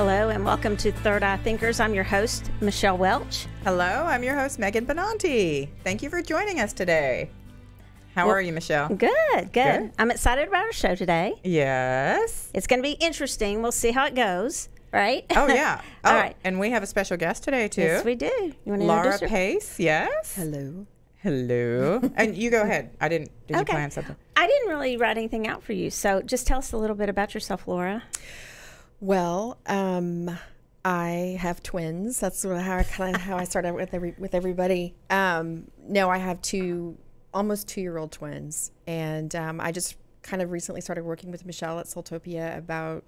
Hello and welcome to Third Eye Thinkers. I'm your host, Michelle Welch. Hello, I'm your host, Megan Benanti. Thank you for joining us today. How are you, Michelle? Good. I'm excited about our show today. Yes. It's going to be interesting. We'll see how it goes, right? Oh, yeah. All right. And we have a special guest today, too. Yes, we do. You want to Laura introduce her? Pace, yes. Hello. Hello. And you go ahead. Did you plan something? I didn't really write anything out for you, so just tell us a little bit about yourself, Laura. Well, I have twins. That's how I started with everybody. No, I have almost 2-year-old twins, and I just kind of recently started working with Michelle at Soultopia about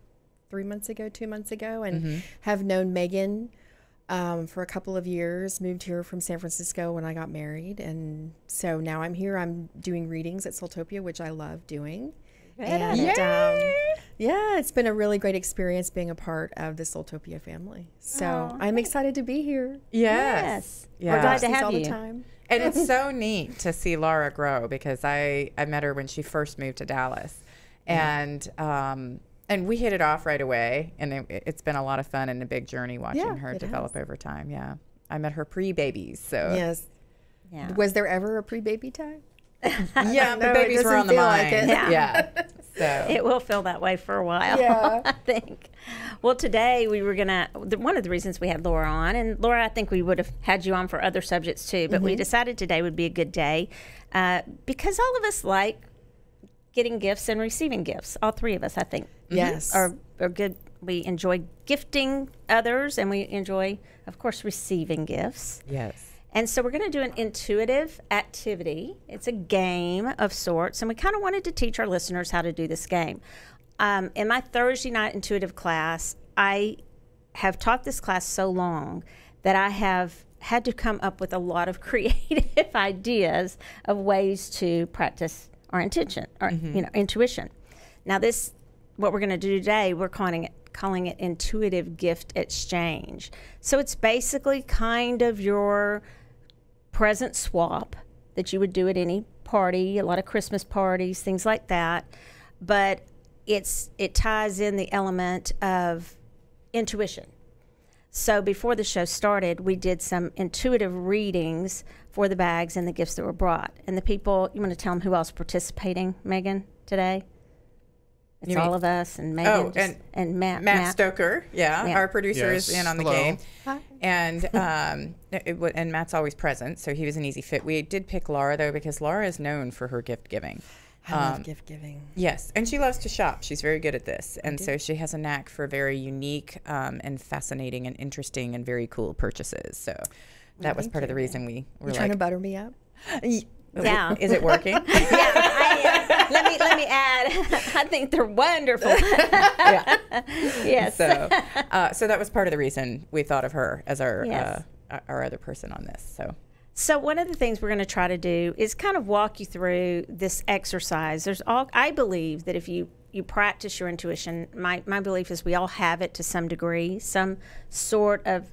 2 months ago, and have known Megan for a couple of years. Moved here from San Francisco when I got married, and so now I'm here. I'm doing readings at Soultopia, which I love doing. And yeah, it's been a really great experience being a part of the Soultopia family. So I'm excited to be here. Yes. We're glad to have all you. the time. And it's so neat to see Laura grow because I met her when she first moved to Dallas. And we hit it off right away. And it's been a lot of fun and a big journey watching her develop over time. Yeah. I met her pre-babies. So Yes. Yeah. Was there ever a pre-baby time? yeah, the No, babies it were on the doesn't feel mind. like it. Yeah. So It will feel that way for a while, Yeah. I think. Well, today we were one of the reasons we had Laura on, and Laura, I think we would have had you on for other subjects too, but we decided today would be a good day because all of us like getting gifts and receiving gifts. All three of us, I think, Yes. are good. We enjoy gifting others, and we enjoy, of course, receiving gifts. yes. And so we're going to do an intuitive activity. It's a game of sorts, and we kind of wanted to teach our listeners how to do this game. In my Thursday night intuitive class, I have taught this class so long that I have had to come up with a lot of creative ideas of ways to practice our intention, or intuition. Now, what we're going to do today, we're calling it intuitive gift exchange. So it's basically kind of your present swap that you would do at any party, a lot of Christmas parties, things like that. But it ties in the element of intuition. So before the show started, we did some intuitive readings for the bags and the gifts that were brought. And the people, you want to tell them who else participating, Megan, today? It's all of us and Megan and Matt Stoker, our producer is in on the game. Hi. And and Matt's always present, so he was an easy fit. We did pick Laura, though, because Laura is known for her gift giving. I love gift giving. Yes, and she loves to shop. She's very good at this. And so she has a knack for very unique and fascinating and interesting and very cool purchases. So that was part of the reason we were You trying to butter me up? Yeah. Is it working? Let me add, I think they're wonderful. Yeah. Yes. So that was part of the reason we thought of her as our Yes. our other person on this. So one of the things we're going to try to do is kind of walk you through this exercise. I believe that if you practice your intuition, my belief is we all have it to some degree, some sort of,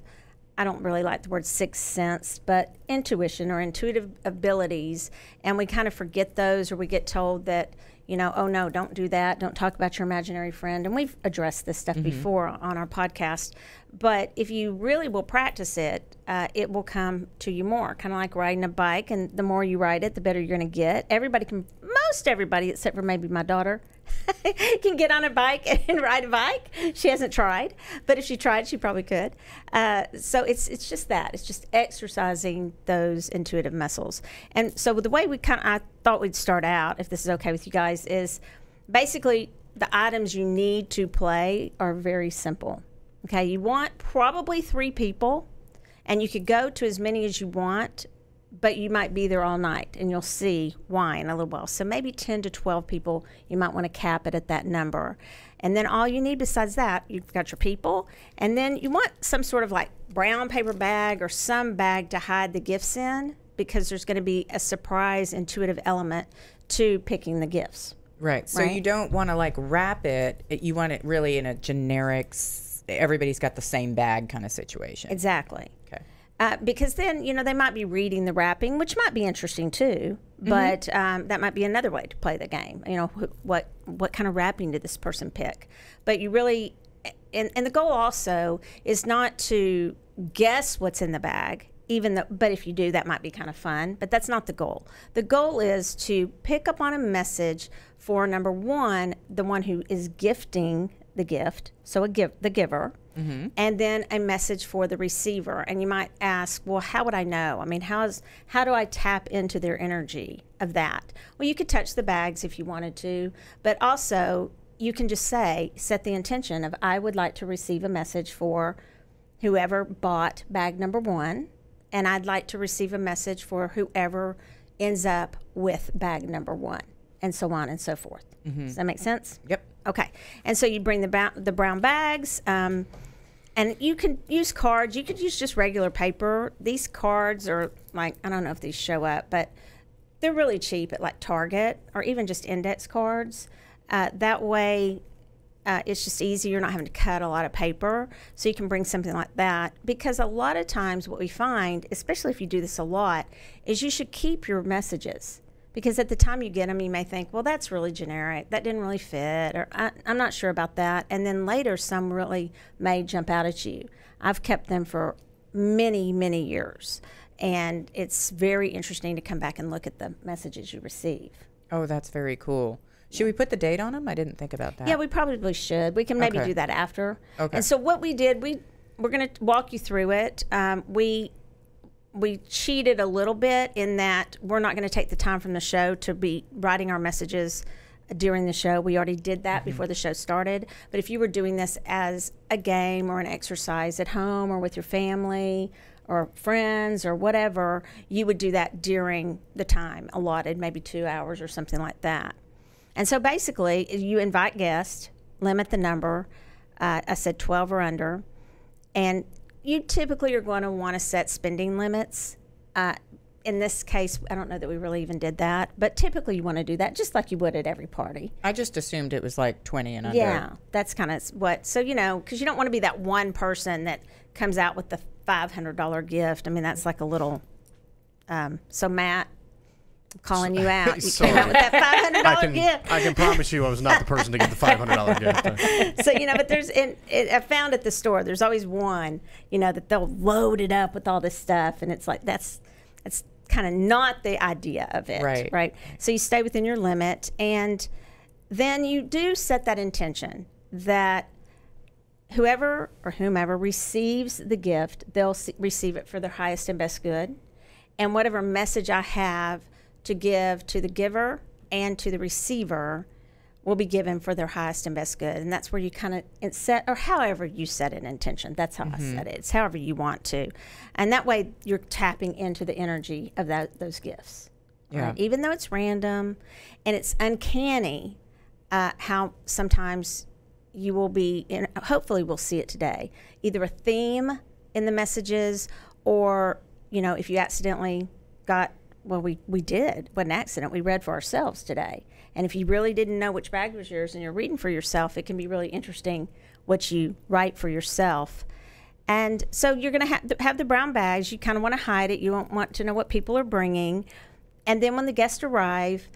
I don't really like the word sixth sense, but intuition or intuitive abilities, and we kind of forget those, or we get told that, oh no, don't do that, don't talk about your imaginary friend, and we've addressed this stuff before on our podcast. But if you really will practice it, it will come to you more, kind of like riding a bike, and the more you ride it, the better you're going to get. Most everybody, except for maybe my daughter, can get on a bike and ride a bike. She hasn't tried, but if she tried, she probably could. So it's just that. It's just exercising those intuitive muscles. And so the way I thought we'd start out, if this is okay with you guys, is basically the items you need to play are very simple. Okay, you want probably 3 people, and you could go to as many as you want, but you might be there all night, and you'll see why in a little while. So maybe 10 to 12 people, you might want to cap it at that number. And then all you need besides that, you've got your people, and then you want some sort of like brown paper bag or some bag to hide the gifts in, because there's going to be a surprise intuitive element to picking the gifts. Right. So you don't want to like wrap it. You want it really in a generic, everybody's got the same bag kind of situation. Exactly. Okay. Because then, they might be reading the wrapping, which might be interesting too, but that might be another way to play the game. What kind of wrapping did this person pick? But you really and the goal also is not to guess what's in the bag, even though, but if you do, that might be kind of fun, but that's not the goal. The goal is to pick up on a message for, number one, the one who is gifting the gift, so the giver, and then a message for the receiver. And you might ask, well, how would I know? I mean, how do I tap into their energy of that? Well, you could touch the bags if you wanted to, but also you can just set the intention of, I would like to receive a message for whoever bought bag number 1, and I'd like to receive a message for whoever ends up with bag number 1, and so on and so forth. Does that make sense? Yep. Okay. And so you bring the brown bags, and you can use cards. You could use just regular paper. These cards are like, I don't know if these show up, but they're really cheap at like Target, or even just index cards. That way, it's just easy. You're not having to cut a lot of paper. So you can bring something like that. Because a lot of times what we find, especially if you do this a lot, is you should keep your messages. Because at the time you get them, you may think, well, that's really generic. That didn't really fit, or I'm not sure about that. And then later, some really may jump out at you. I've kept them for many, many years. And it's very interesting to come back and look at the messages you receive. Oh, that's very cool. Should we put the date on them? I didn't think about that. Yeah, we probably should. We can maybe do that after. Okay. And so what we did, we're going to walk you through it. We cheated a little bit in that we're not going to take the time from the show to be writing our messages during the show. We already did that before the show started. But if you were doing this as a game or an exercise at home or with your family or friends or whatever, you would do that during the time allotted, maybe 2 hours or something like that. And so basically, you invite guests, limit the number. I said 12 or under. And you typically are going to want to set spending limits. In this case, I don't know that we really even did that, but typically you want to do that just like you would at every party. I just assumed it was like 20 and under. Yeah, that's kind of what. So, because you don't want to be that one person that comes out with the $500 gift. I mean, that's like a little. So, Matt, I'm calling you out. You came out with that $500 gift. I can promise you I was not the person to get the $500 gift. So, but there's, I found at the store, there's always one, that they'll load it up with all this stuff. And it's like, that's kind of not the idea of it. Right. So you stay within your limit. And then you do set that intention that whoever or whomever receives the gift, they'll receive it for their highest and best good. And whatever message I have to give to the giver and to the receiver will be given for their highest and best good. And that's where you kind of set, or however you set an intention. That's how I set it. It's however you want to. And that way you're tapping into the energy of those gifts. Yeah. Right? Even though it's random and it's uncanny, how sometimes you will be, hopefully we'll see it today, either a theme in the messages or, if you accidentally got, well, we did. What an accident. We read for ourselves today. And if you really didn't know which bag was yours and you're reading for yourself, it can be really interesting what you write for yourself. And so you're going to have the brown bags. You kind of want to hide it. You don't want to know what people are bringing. And then when the guests arrive,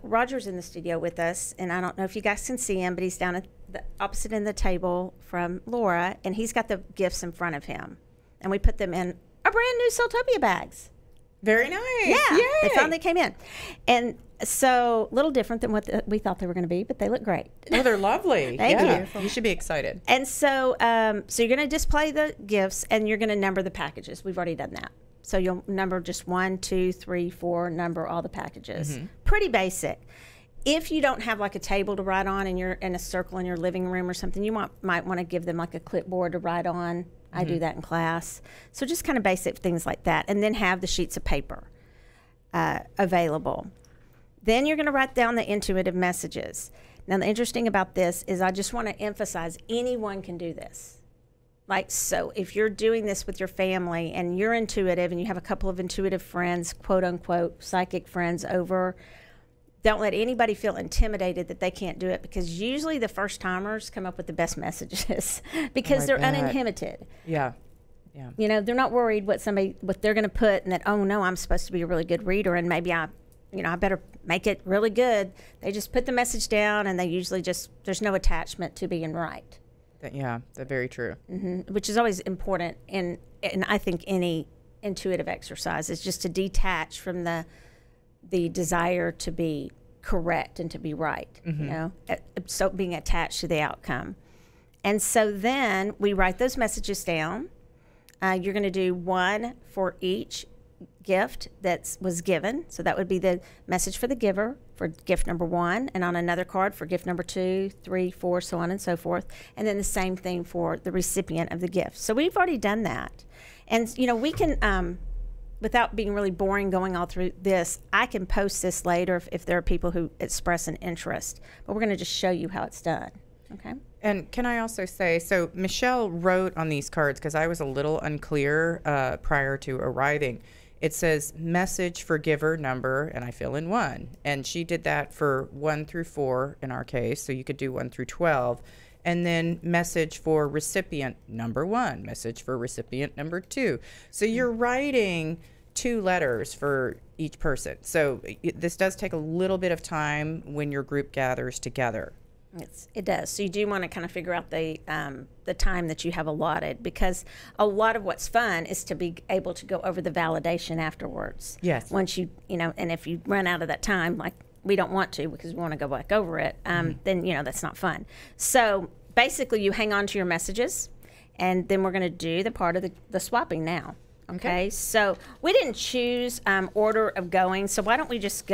Roger's in the studio with us. And I don't know if you guys can see him, but he's down at the opposite end of the table from Laura. And he's got the gifts in front of him. And we put them in our brand new Soultopia bags. Very nice. Yeah, Yay. They finally came in. And so a little different than what we thought they were going to be, but they look great. Oh, they're lovely. Thank you. You should be excited. And so so you're going to display the gifts, and you're going to number the packages. We've already done that. So you'll number just 1, 2, 3, 4, number all the packages. Pretty basic. If you don't have like a table to write on and you're in a circle in your living room or something, you might want to give them like a clipboard to write on. I do that in class. So just kind of basic things like that. And then have the sheets of paper available. Then you're going to write down the intuitive messages. Now, the interesting about this is I just want to emphasize anyone can do this. Like, so if you're doing this with your family and you're intuitive and you have a couple of intuitive friends, quote unquote, psychic friends over, don't let anybody feel intimidated that they can't do it, because usually the first timers come up with the best messages because they're uninhibited. Yeah. They're not worried what they're going to put, and that, oh no, I'm supposed to be a really good reader and maybe I better make it really good. They just put the message down, and they usually there's no attachment to being right. Yeah, that's very true. which is always important in I think any intuitive exercise is just to detach from the desire to be correct and to be right, you know, so being attached to the outcome. And so then we write those messages down. You're going to do one for each gift that was given. So that would be the message for the giver for gift number 1, and on another card for gift number 2, 3, 4, so on and so forth. And then the same thing for the recipient of the gift. So we've already done that. And, you know, we can, without being really boring going all through this, I can post this later if there are people who express an interest. But we're going to just show you how it's done. Okay. And can I also say, so Michelle wrote on these cards, because I was a little unclear prior to arriving. It says message for giver number, and I fill in 1. And she did that for 1 through 4 in our case, so you could do 1 through 12. And then message for recipient number 1, message for recipient number 2. So you're writing 2 letters for each person. So this does take a little bit of time when your group gathers together. It does. So you do want to kind of figure out the time that you have allotted, because a lot of what's fun is to be able to go over the validation afterwards. Yes. Once you know, and if you run out of that time, like we don't want to because we want to go back over it, then, you know, that's not fun. So basically you hang on to your messages, and then we're going to do the part of the swapping now. Okay. So we didn't choose order of going. So why don't we just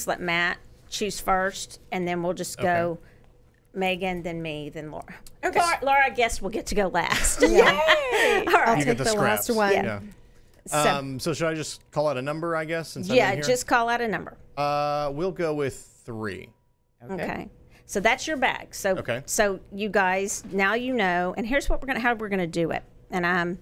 let Matt choose first, and then we'll just go Megan, then me, then Laura. Okay. Laura, I guess we'll get to go last. Yay! All right. I'll You take get the the last scraps. one. Yeah. So should I just call out a number, I guess? Since I'm in here? Just call out a number. We'll go with 3. Okay. So that's your bag. So Okay. So you guys, now you know, and here's what how we're gonna do it. And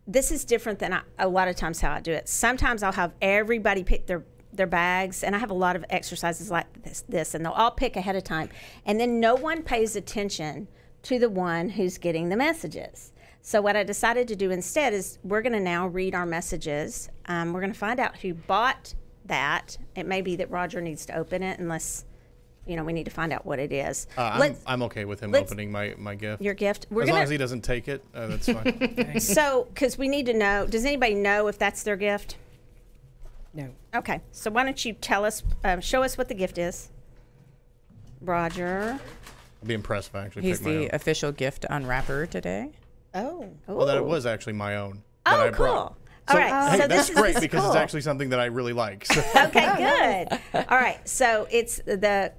this is different than a lot of times how I do it. Sometimes I'll have everybody pick their bags, and I have a lot of exercises like this, and they'll all pick ahead of time, and then no one pays attention to the one who's getting the messages. So what I decided to do instead is we're going to now read our messages. We're going to find out who bought that. It may be that Roger needs to open it, unless, you know, we need to find out what it is. I'm okay with him opening my gift. Your gift. As long as he doesn't take it, that's fine. So, because we need to know, does anybody know if that's their gift? No. Okay, so why don't you tell us, show us what the gift is. Roger. I'll be impressed if I actually He's pick my the own. official gift unwrapper today. Oh. Well, that it was actually my own that I cool. brought. All right, Hey, so that's this great is because cool. it's actually something that I really like. So. Okay, good. All right, so it's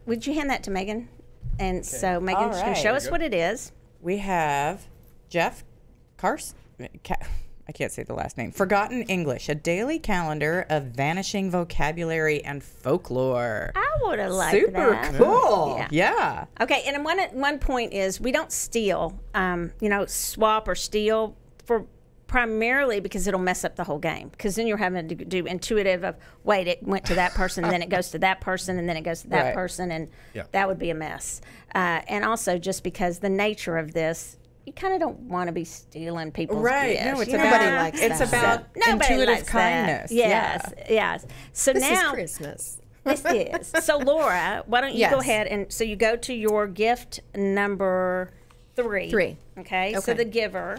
would you hand that to Megan? And so Megan's going to show us what it is. We have Jeff Carson. I can't say the last name. Forgotten English, a daily calendar of vanishing vocabulary and folklore. I would have liked Super that. cool. Yeah. Yeah. Okay, and one point is we don't steal, swap or steal for primarily because it'll mess up the whole game. Because then you're having to do intuitive of, wait, it went to that person, and then it goes to that person, and then it goes to that person, and that would be a mess. And also just because the nature of this, you kind of don't want to be stealing people's gifts. No, it's Nobody about, likes it's that. about Nobody intuitive likes kindness. that. Yes, yes. So This now is Christmas. this is. So Laura, why don't you go Yes. ahead and so you go to your gift number 3. 3. Okay. So Okay. the giver,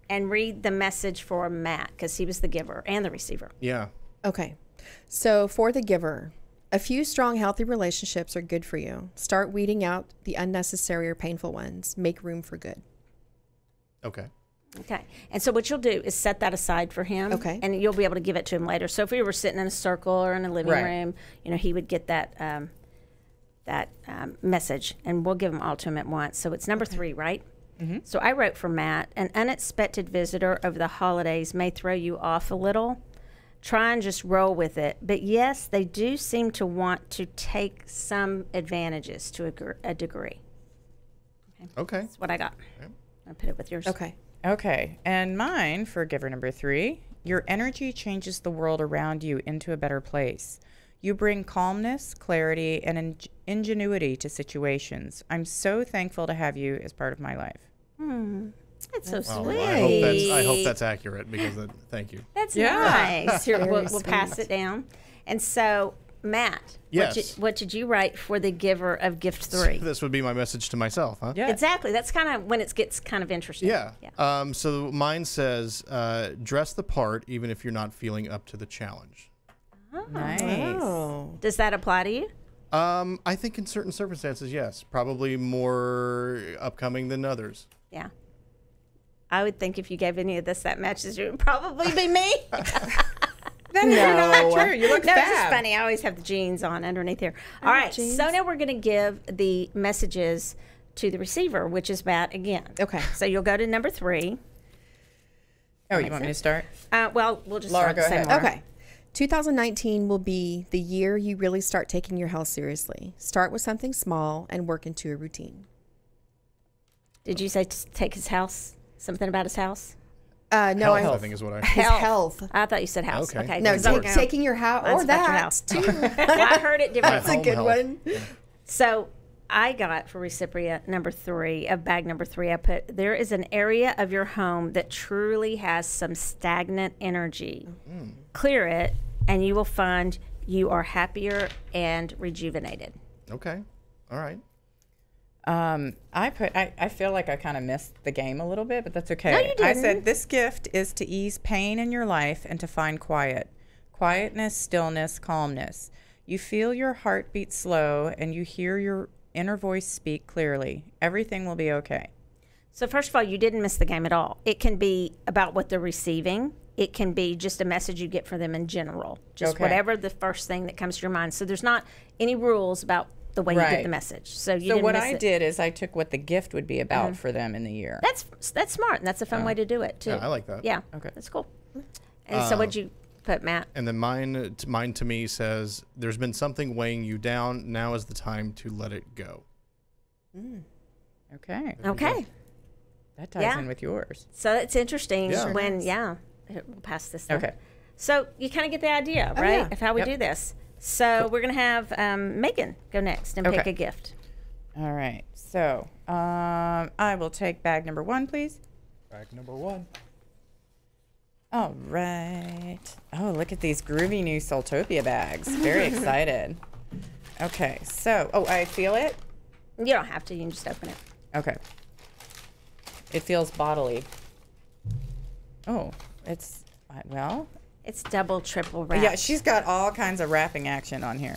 and read the message for Matt because he was the giver and the receiver. Yeah. Okay. So for the giver, a few strong, healthy relationships are good for you. Start weeding out the unnecessary or painful ones. Make room for good. Okay. Okay. And so what you'll do is set that aside for him. Okay. And you'll be able to give it to him later. So if we were sitting in a circle or in a living room, he would get that message, and we'll give them all to him at once. So it's number 3, right? Mm-hmm. So I wrote for Matt, an unexpected visitor over the holidays may throw you off a little. Try and just roll with it. But yes, they do seem to want to take some advantages to a degree. Okay. That's what I got. I'll put it with yours. Okay. Okay. And mine for giver number 3, your energy changes the world around you into a better place. You bring calmness, clarity, and ingenuity to situations. I'm so thankful to have you as part of my life. That's so Well, sweet. I hope that's accurate because thank you. That's Yeah. nice. Here, Very we'll pass sweet. it down. And so Matt, Yes. what did you write for the giver of gift 3? This would be my message to myself, huh? Yeah. Exactly. That's kind of when it gets kind of interesting. Yeah. So mine says, dress the part even if you're not feeling up to the challenge. Nice. Oh. Does that apply to you? I think in certain circumstances, yes. Probably more upcoming than others. Yeah. I would think if you gave any of this that matches you, it would probably be me. That is not true. You look No, fab. it's just funny. I always have the jeans on underneath here. All right. jeans. So now we're going to give the messages to the receiver, which is Matt again. Okay. So you'll go to number 3. Oh, you want me to start? Well, we'll just Laura, start the go same ahead. order. Okay. 2019 will be the year you really start taking your health seriously. Start with something small and work into a routine. Did you say take his house? Something about his house? No, Health, I I think is what I. his health. I thought you said house. Okay. Okay. No, 'cause I'm- taking your house Mine's or about your that house. too. I heard it differently. That's a Home good health. one. So I got for recipient number 3 of bag number 3. I put there is an area of your home that truly has some stagnant energy. Clear it, and you will find you are happier and rejuvenated. Okay. All right. I feel like I kind of missed the game a little bit, but that's okay. No, you I didn't. said this gift is to ease pain in your life and to find quiet. Quietness, stillness, calmness. You feel your heart beat slow and you hear your inner voice speak clearly. Everything will be okay. So first of all, you didn't miss the game at all. It can be about what they're receiving. It can be just a message you get from them in general. Just Okay. whatever the first thing that comes to your mind. So there's not any rules about the way you Right. get the message. So you So didn't what miss I it. did is I took what the gift would be about for them in the year. That's smart, and that's a fun way to do it too. Yeah, I like that. Yeah. Okay. That's cool. And so what'd you put, Matt? And then mine to me says, there's been something weighing you down. Now is the time to let it go. Okay. Okay. That ties Yeah. in with yours. So it's interesting Yeah. Sure when here, we'll pass this. Down. Okay. So you kind of get the idea, right, yeah. of how we Yep. do this. So we're gonna have Megan go next and pick Okay. a gift. All right. So I will take bag number 1, please. Bag number 1. All right. Oh, look at these groovy new Soultopia bags. Very excited. Okay. So, I feel it. You don't have to. You can just open it. Okay. It feels bodily. Oh, it's, well, It's double, triple wrapped. yeah, she's got all kinds of wrapping action on here.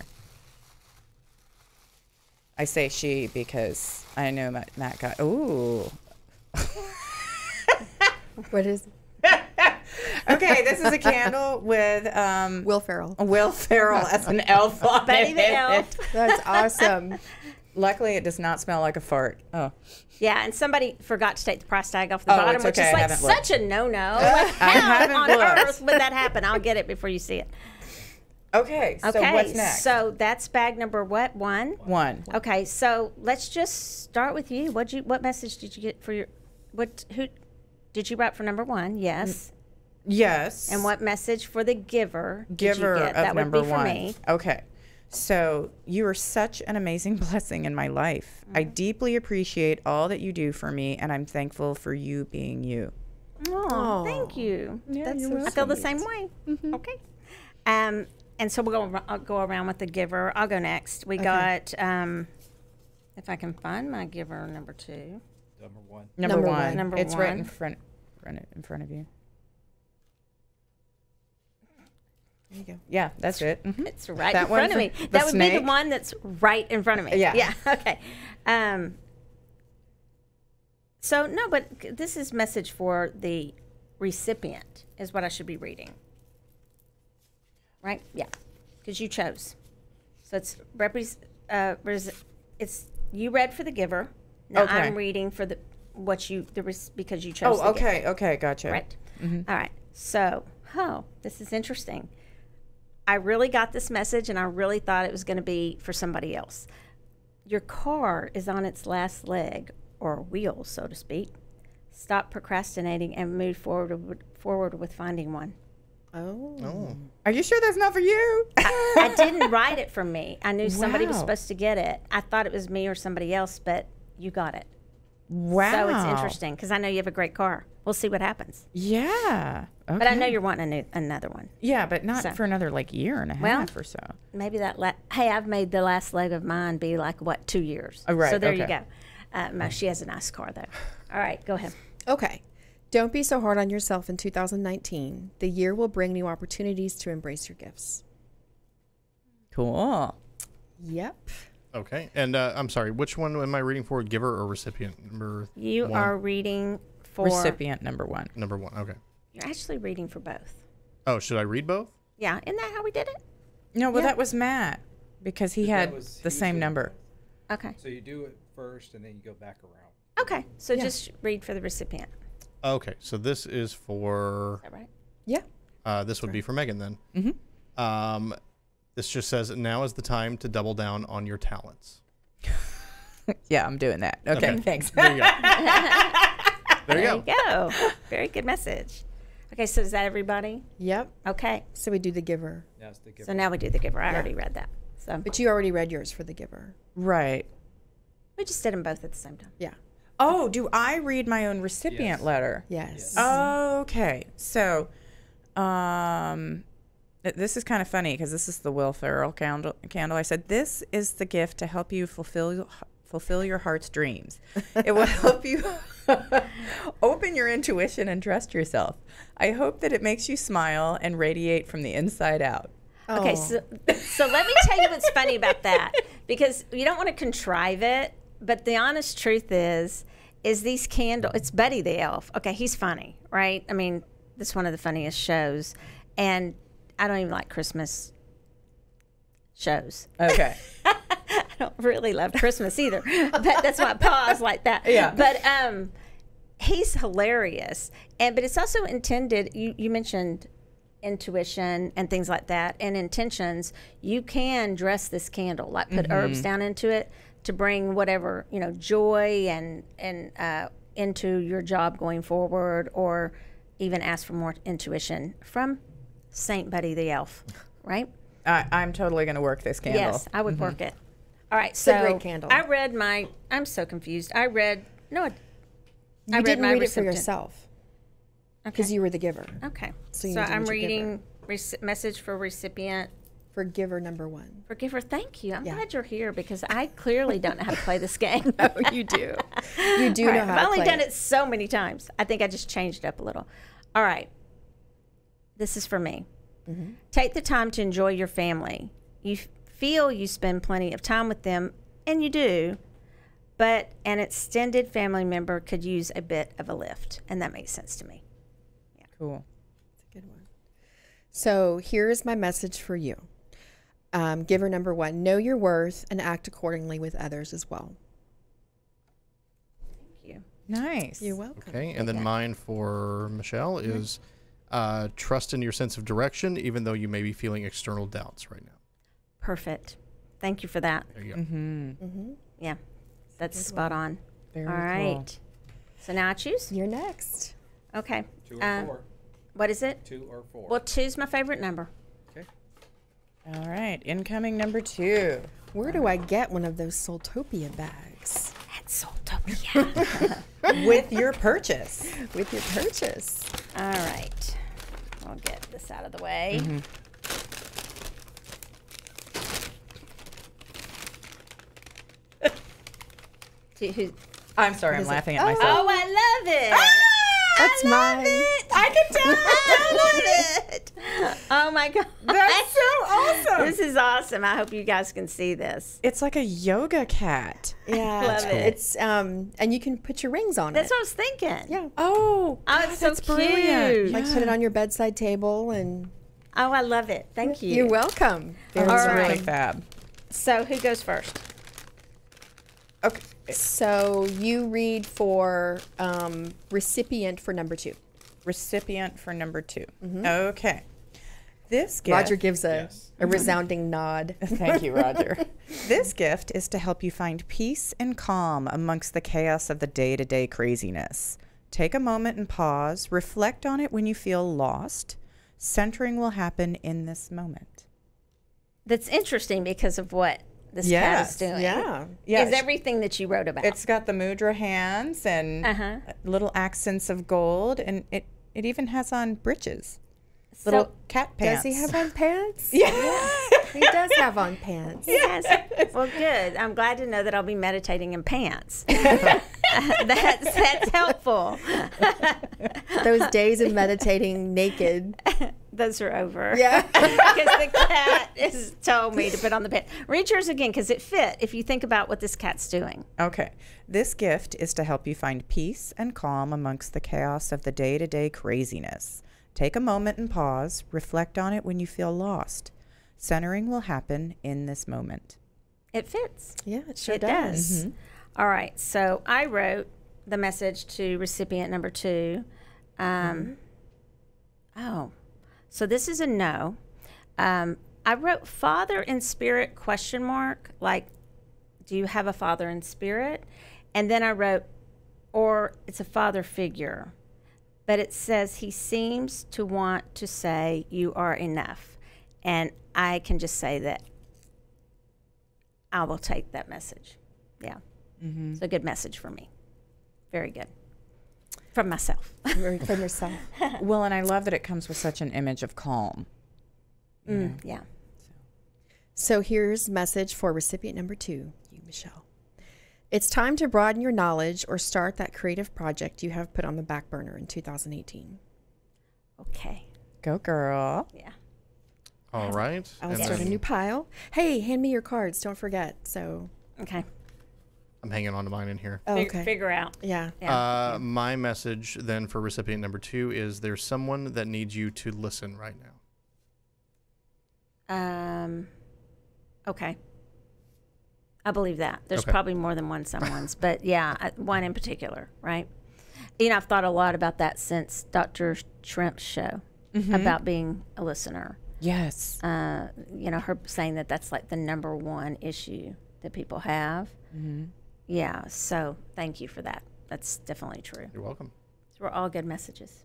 I say she because I know Matt got, ooh. What is Okay, this is a candle with Will Ferrell? Will Ferrell as an elf on Betty it. the Elf. That's awesome. Luckily, it does not smell like a fart. Oh. Yeah, and somebody forgot to take the price tag off the Oh, bottom, it's which okay, is I like haven't looked. such a no-no. Like, how haven't on looked. earth would that happen? I'll get it before you see it. Okay, so Okay, what's next? so that's bag number what? 1? 1. Okay, so let's just start with you. What message did you get for your who did you write for number 1? Yes. Yes. And what message for the giver Giver did you get? of That would number be for 1. me. Okay. So you are such an amazing blessing in my life. I deeply appreciate all that you do for me, and I'm thankful for you being you. Oh, thank you. That's so I feel the same way. Okay. And so I'll go around with the giver. I'll go next. We got if I can find my giver number 2. Number 1. Number Number 1. one. Number It's right one. in front. Run it in front of you. There you go. Yeah, that's it. Mhm. It's right That in one front of for me. the That would be snake? the one that's right in front of me. Yeah. Yeah. Okay. So no, but this is message for the recipient is what I should be reading. Right? Yeah. Because you chose. So it's it's you read for the giver. Now Okay. I'm reading for because you chose. Oh, the giver. okay, okay, gotcha. Right. All right. So, this is interesting. I really got this message and I really thought it was going to be for somebody else. Your car is on its last leg or wheel, so to speak. Stop procrastinating and move forward with finding one. Oh. Are you sure that's not for you? I didn't write it for me. I knew somebody was Wow. supposed to get it. I thought it was me or somebody else, but you got it. Wow. So it's interesting because I know you have a great car. We'll see what happens. Yeah. Okay. But I know you're wanting another one. Yeah, but not So- for another like year and a Well, half or so. Maybe that. Hey, I've made the last leg of mine be like what 2 years. Oh, right, So there you okay. go. She has a nice car though. All right, go ahead. Okay. Don't be so hard on yourself in 2019. The year will bring new opportunities to embrace your gifts. Cool. Yep. Okay. And I'm sorry, which one am I reading for? Giver or recipient? Number You one? are reading for Recipient number 1. Number 1. Okay. You're actually reading for both. Oh, should I read both? Yeah, isn't that how we did it? No, well, Yeah. that was Matt because he had the same number. Okay. So you do it first, and then you go back around. Okay. So Yeah. just read for the recipient. Okay. So this is for, Is that right? Yeah. this would be for Megan then. Mm-hmm. This just says, now is the time to double down on your talents. Yeah, I'm doing that. Okay, Okay. thanks. There you go. There you go. There you go. Very good message. Okay, so is that everybody? Yep. Okay. So we do the giver. That's the giver. So now we do the giver. I already read that. So But you already read yours for the giver. Right. we just did them both at the same time. Yeah. Oh, do I read my own recipient Yes. letter? Yes. Okay. So, this is kind of funny because this is the Will Ferrell candle. I said, this is the gift to help you fulfill your heart's dreams. It will help you open your intuition and trust yourself. I hope that it makes you smile and radiate from the inside out. Okay, Oh. so let me tell you what's funny about that, because you don't want to contrive it, but the honest truth is these candles, it's Buddy the Elf. Okay, he's funny, right? I mean, this is one of the funniest shows, and I don't even like Christmas shows. Okay. I don't really love Christmas either, but that's why I pause like that. Yeah. But he's hilarious, but it's also intended. You mentioned intuition and things like that, and intentions. You can dress this candle, like put herbs down into it to bring whatever joy and into your job going forward, or even ask for more intuition from Saint Buddy the Elf, right? I'm totally going to work this candle. Yes, I would work it. All right, a so great candle. I read I'm so confused. I read You I didn't my read it for recipient. yourself Okay. because you were the giver. Okay. So So, you do I'm what you're reading message for recipient For giver number 1. for giver. Thank you. I'm Yeah. glad you're here because I clearly don't know how to play this game. Oh, you do. You do All right, know how I've to only play done it so many times. I think I just changed it up a little. All right. This is for me. Mm-hmm. Take the time to enjoy your family. You feel you spend plenty of time with them, and you do, but an extended family member could use a bit of a lift, and that makes sense to me. Cool. Good one. So here's my message for you. Giver number 1, know your worth and act accordingly with others as well. Thank you. Nice. You're welcome. Okay. And then mine for Michelle is trust in your sense of direction, even though you may be feeling external doubts right now. Perfect. Thank you for that. There you go. Mm-hmm. Yeah, that's spot on. Very All right. So now I choose? You're next. Okay. 2 or 4. What is it? 2 or 4. Well, 2's my favorite number. Okay. All right. Incoming number 2. Where do I get one of those Soultopia bags? That's Soultopia. With your purchase. With your purchase. All right. I'll get this out of the way. I'm sorry, I'm is it? laughing at Oh. myself. Oh, I love it. That's mine. I can tell. I love it. Oh my God. That's so awesome. This is awesome. I hope you guys can see this. It's like a yoga cat. Yeah. Love it. It's and you can put your rings on That's it. what I was thinking. Yeah. Oh, Oh, it's so that's cute. brilliant. Like put it on your bedside table and Oh, I love it. Thank you. you're welcome. Oh, Very it's All really right. fab. So who goes first? Okay. So you read for recipient for number 2. Recipient for number 2. Okay. This gift. Roger gives Yes. a resounding nod. Thank you, Roger. This gift is to help you find peace and calm amongst the chaos of the day-to-day craziness. Take a moment and pause. Reflect on it when you feel lost. Centering will happen in this moment. That's interesting because of what this cat Yes, is doing. Yeah. Yeah, Is everything that you wrote about. it's got the mudra hands and little accents of gold, and it even has on breeches, little cat pants. Does he have on pants? Yeah. He does have on pants. Yes. Well, good. I'm glad to know that I'll be meditating in pants. That's helpful. Those days of meditating naked. Those are over. Yeah. Because the cat has told me to put on the pants. Read yours again because it fit if you think about what this cat's doing. Okay. This gift is to help you find peace and calm amongst the chaos of the day-to-day craziness. Take a moment and pause. Reflect on it when you feel lost. Centering will happen in this moment. It fits. Yeah, it sure It does. does. All right. So I wrote the message to recipient number 2. Oh, so this is a no. I wrote father in spirit ? Like, do you have a father in spirit? And then I wrote, or it's a father figure. But it says he seems to want to say you are enough. And I can just say that I will take that message. Yeah. It's a good message for me. Very good. From myself. From yourself. Well, and I love that it comes with such an image of calm. Yeah. So here's message for recipient number 2, you, Michelle. It's time to broaden your knowledge or start that creative project you have put on the back burner in 2018. Okay. Go, girl. Yeah. All right. I'll And start a then new pile. Hey, hand me your cards. Don't forget. So, Okay. I'm hanging on to mine in here. oh, okay. Figure out. Yeah. Yeah. My message then for recipient number 2 is there's someone that needs you to listen right now. Okay. I believe that. There's Okay. probably more than one someone's, but yeah, one in particular, right? You know, I've thought a lot about that since Dr. Shrimp's show about being a listener. Yes. You know, her saying that that's like the number one issue that people have. Yeah, so thank you for that. That's definitely true. You're welcome. So we're all good messages.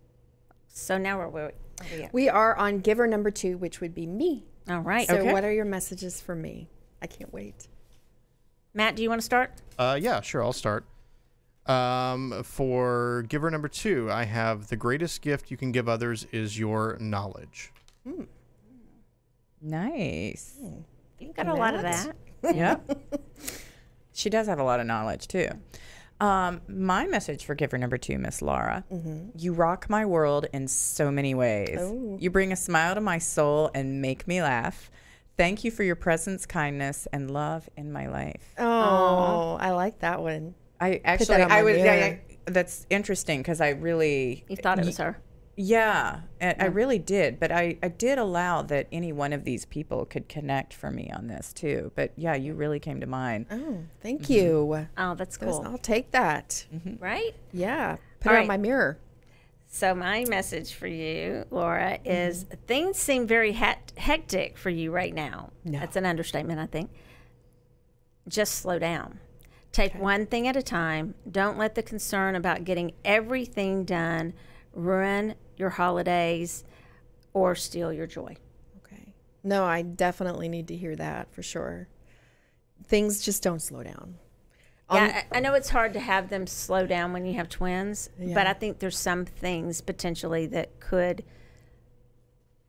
So now where are we at? We are on giver number 2, which would be me. All right. So Okay. what are your messages for me? I can't wait. Matt, do you want to start? Yeah, sure. I'll start. For giver number 2, I have the greatest gift you can give others is your knowledge. Nice. You've got a lot of that. Yep. She does have a lot of knowledge, too. My message for giver number 2, Miss Laura, you rock my world in so many ways. Oh. You bring a smile to my soul and make me laugh. Thank you for your presence, kindness, and love in my life. Oh, I like that one. I that actually, on my I was, mirror. that's interesting because I really, You thought it was her. yeah, I really did. But I did allow that any one of these people could connect for me on this too. But yeah, you really came to mind. Oh, thank you. Oh, that's cool. I'll take that. Right? Yeah. Put All it right. on my mirror. So my message for you, Laura, is things seem very hectic for you right now. No. That's an understatement, I think. Just slow down. Take one thing at a time. Don't let the concern about getting everything done ruin your holidays or steal your joy. Okay. No, I definitely need to hear that for sure. Things just don't slow down. Yeah, I know it's hard to have them slow down when you have twins, but Yeah. I think there's some things potentially that could.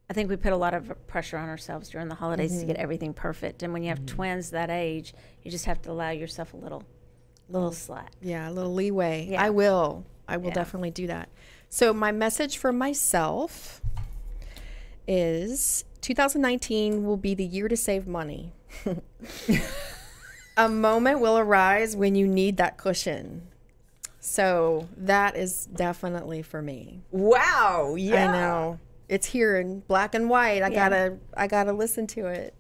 I think we put a lot of pressure on ourselves during the holidays to get everything perfect, and when you have twins that age, you just have to allow yourself a little slack. Yeah, a little leeway. Yeah. I will Yeah. definitely do that. So my message for myself is 2019 will be the year to save money. A moment will arise when you need that cushion. So that is definitely for me. Wow. Yeah. I know. It's here in black and white. I gotta listen to it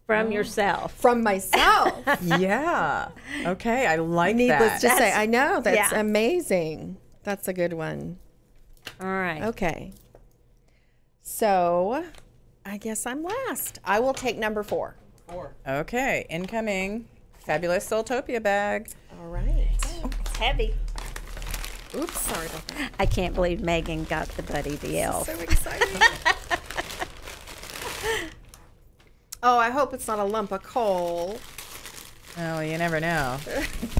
From yourself. from myself. Yeah. Okay. I like Needless that. to say, I know that's yeah. amazing. That's a good one. All right. Okay. So I guess I'm last. I will take number 4. 4. Okay. Incoming fabulous Soultopia bag. All right. It's heavy. Oops, sorry about that. I can't believe Megan got the Buddy the Elf. So exciting. Oh, I hope it's not a lump of coal. You never know.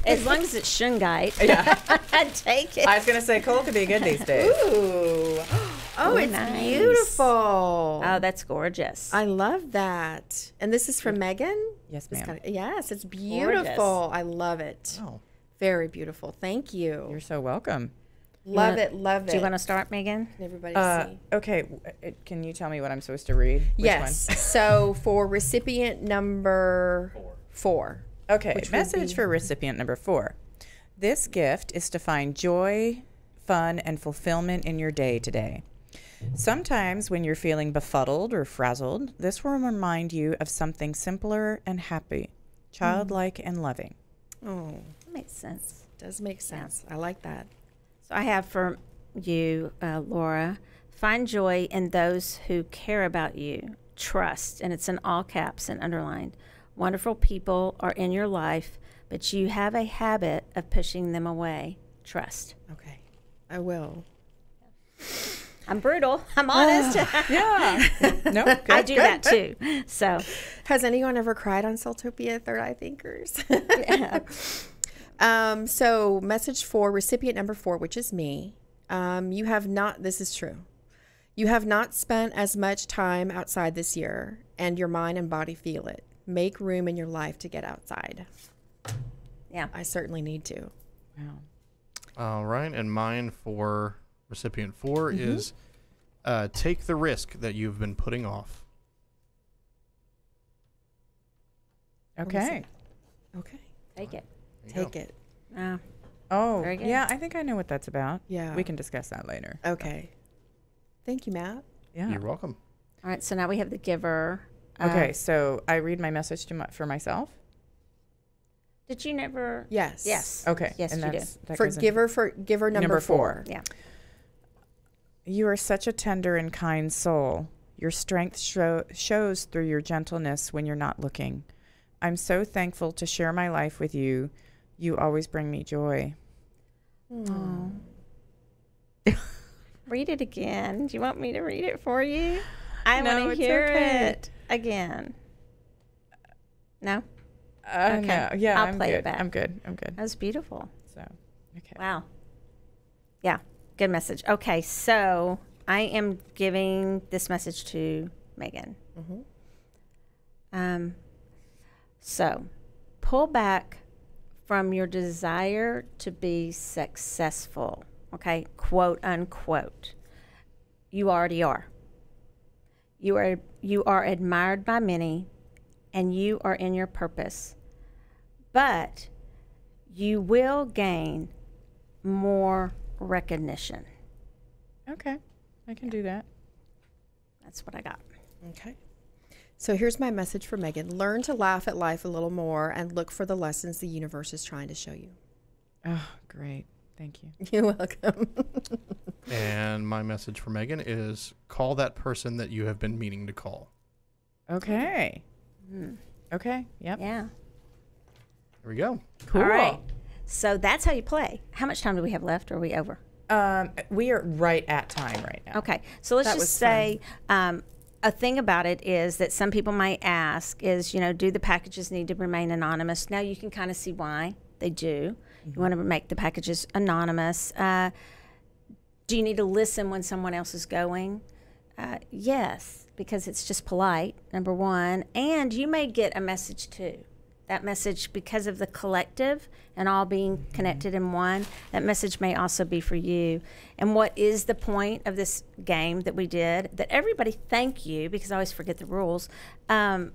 As long as it's shungite, Yeah. I'd take it. I was going to say coal could be good these days. Ooh. Oh, it's nice. beautiful. Oh, that's gorgeous. I love that. And this is from Megan? Yes, It's ma'am. yes, it's beautiful. I love it. Oh. Very beautiful. Thank you. You're so welcome. love wanna- it. Love it. Do you want to start, Megan? Can everybody see? Okay, can you tell me what I'm supposed to read? Which Yes. one? So for recipient number 4. Okay, Which would message be- for recipient number 4. This gift is to find joy, fun, and fulfillment in your day today. Sometimes when you're feeling befuddled or frazzled, this will remind you of something simpler and happy, childlike and loving. Oh, That makes sense. does make sense. I like that. So I have for you, Laura, find joy in those who care about you. Trust, and it's in all caps and underlined. Wonderful people are in your life, but you have a habit of pushing them away. Trust. Okay. I will. I'm brutal. I'm honest. Yeah. No, good, I do good. that too. So, Has anyone ever cried on Celtopia Third Eye Thinkers? So message 4, recipient number 4, which is me. You have not, this is true. You have not spent as much time outside this year, and your mind and body feel it. Make room in your life to get outside. yeah. I certainly need to. Wow. All right, and mine for recipient 4 is take the risk that you've been putting off. Okay. Okay. Take it. There you Take it. Oh, Very good. yeah, I think I know what that's about. Yeah. We can discuss that later. Okay. Thank you, Matt. Yeah. You're welcome. All right. So now we have the giver. Okay, so I read my message for myself. Did you never? Yes. Yes. Okay. Yes, and you do. that For goes in- giver number Number 4. Yeah. You are such a tender and kind soul. Your strength shows through your gentleness when you're not looking. I'm so thankful to share my life with you. You always bring me joy. Oh. Read it again. Do you want me to read it for you? I No, want to it's hear okay. it again. No? No, yeah, I'll I'm play it good. back. I'm good. I'm good. That was beautiful. So, okay. Wow. Yeah. Good message. Okay. So I am giving this message to Megan. So pull back from your desire to be successful. Okay. Quote unquote. You already are. You are admired by many, and you are in your purpose. But you will gain more recognition. Okay. I can do that. That's what I got. Okay. So here's my message for Megan. Learn to laugh at life a little more and look for the lessons the universe is trying to show you. Oh, great. Thank you. You're welcome. And my message for Megan is call that person that you have been meaning to call. Okay. Okay. Yep. Yeah. There we go. Cool. All right. So that's how you play. How much time do we have left? Or are we over? We are right at time right now. Okay. So let's That just was say a thing about it is that some people might ask is, do the packages need to remain anonymous? Now you can kind of see why they do. You want to make the packages anonymous. Do you need to listen when someone else is going? Yes, because it's just polite, number one. And you may get a message too. That message, because of the collective and all being connected in one, that message may also be for you. And what is the point of this game that we did? That everybody, thank you, because I always forget the rules, that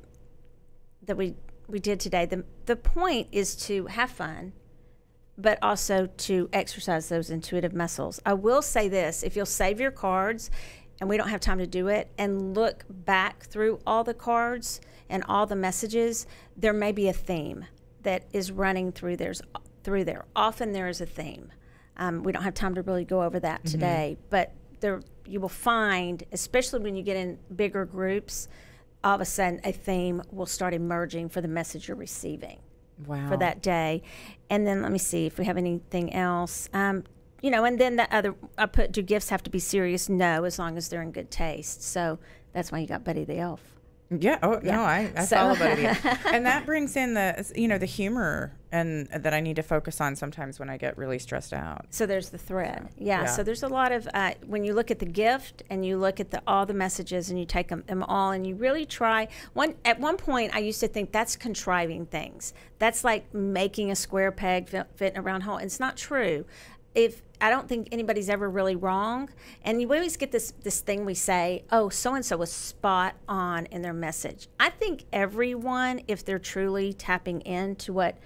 we did today. The point is to have fun, but also to exercise those intuitive muscles. I will say this, if you'll save your cards, and we don't have time to do it, and look back through all the cards and all the messages, there may be a theme that is running through there. Often there is a theme. We don't have time to really go over that today, but there you will find, especially when you get in bigger groups, all of a sudden a theme will start emerging for the message you're receiving. Wow. For that day. And then let me see if we have anything else. And then the other, I put, do gifts have to be serious? No, as long as they're in good taste. So that's why you got Buddy the Elf. Yeah. Oh Yeah. no, I So- follow both of you, and that brings in the humor and that I need to focus on sometimes when I get really stressed out. So there's the thread. Yeah. yeah. So there's a lot of when you look at the gift and you look at all the messages and you take them all and you really try. At one point, I used to think that's contriving things. That's like making a square peg fit in a round hole. It's not true. If I don't think anybody's ever really wrong, and we always get this thing we say, oh, so and so was spot on in their message. I think everyone, if they're truly tapping into what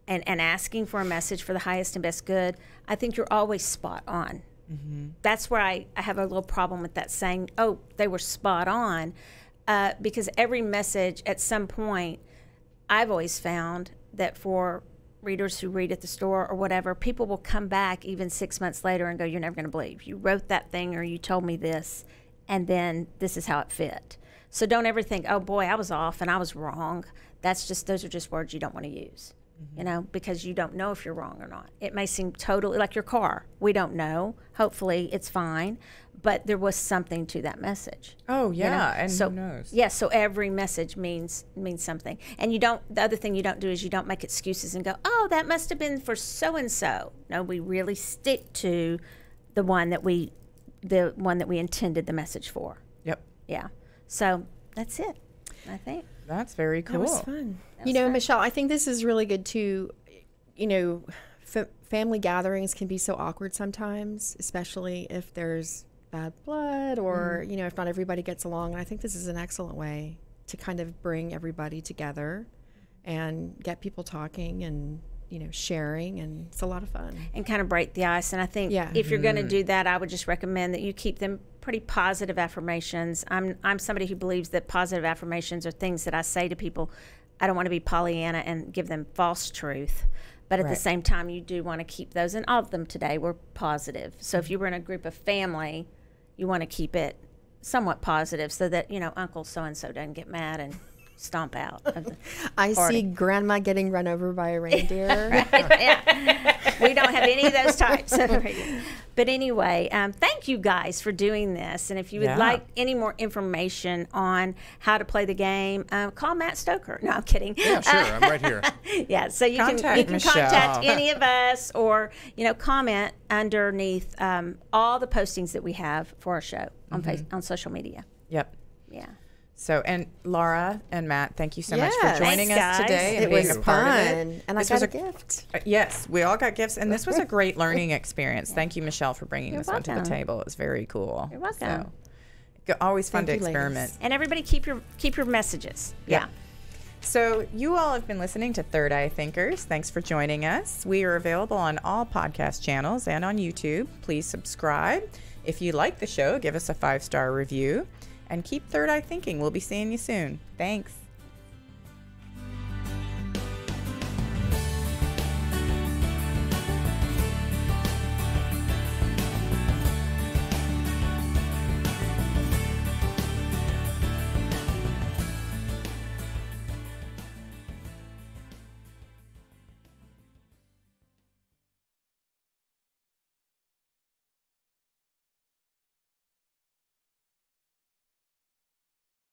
and asking for a message for the highest and best good, I think you're always spot on. Mm-hmm. That's where I have a little problem with that saying, oh, they were spot on, because every message at some point, I've always found that for readers who read at the store or whatever, people will come back even 6 months later and go, you're never going to believe you wrote that thing or you told me this, and then this is how it fit. So don't ever think, oh boy, I was off and I was wrong. Those are just words you don't want to use. Because you don't know if you're wrong or not. It may seem totally like your car. We don't know. Hopefully it's fine, but there was something to that message. Oh yeah, and so, who knows? Yeah, so every message means something. And the other thing you don't do is you don't make excuses and go, oh, that must have been for so and so. No, we really stick to the one that we intended the message for. Yep. Yeah. So that's it, I think. That's very cool. That was fun. Michelle, I think this is really good too. Family gatherings can be so awkward sometimes, especially if there's bad blood or, if not everybody gets along. And I think this is an excellent way to kind of bring everybody together and get people talking and, sharing. And it's a lot of fun. And kind of break the ice. And I think if you're going to do that, I would just recommend that you keep them pretty positive affirmations. I'm somebody who believes that positive affirmations are things that I say to people. I don't want to be Pollyanna and give them false truth. But at the same time, you do want to keep those. And all of them today were positive. So if you were in a group of family, you want to keep it somewhat positive so that, Uncle so-and-so doesn't get mad and stomp out of the I party. see Grandma getting run over by a reindeer. We don't have any of those types over here. But anyway, thank you guys for doing this. And if you would like any more information on how to play the game, call Matt Stoker. No, I'm kidding. Yeah, sure. I'm right here. Yeah, so you can Michelle. contact any of us or, comment underneath all the postings that we have for our show on social media. Yep. Yeah. So, and Laura and Matt, thank you so much Yes. for joining Thanks, us guys. today and It being was a part of fun. it. And This I was got a gift. Yes, we all got gifts, and this was a great learning experience. Thank you, Michelle, for bringing You're this one to the welcome. table. It was very cool. You're welcome. Always fun Thank to you, experiment. ladies. And everybody keep your messages. Yeah. So you all have been listening to Third Eye Thinkers. Thanks for joining us. We are available on all podcast channels and on YouTube. Please subscribe. If you like the show, give us a 5-star review. And keep Third Eye Thinking. We'll be seeing you soon. Thanks.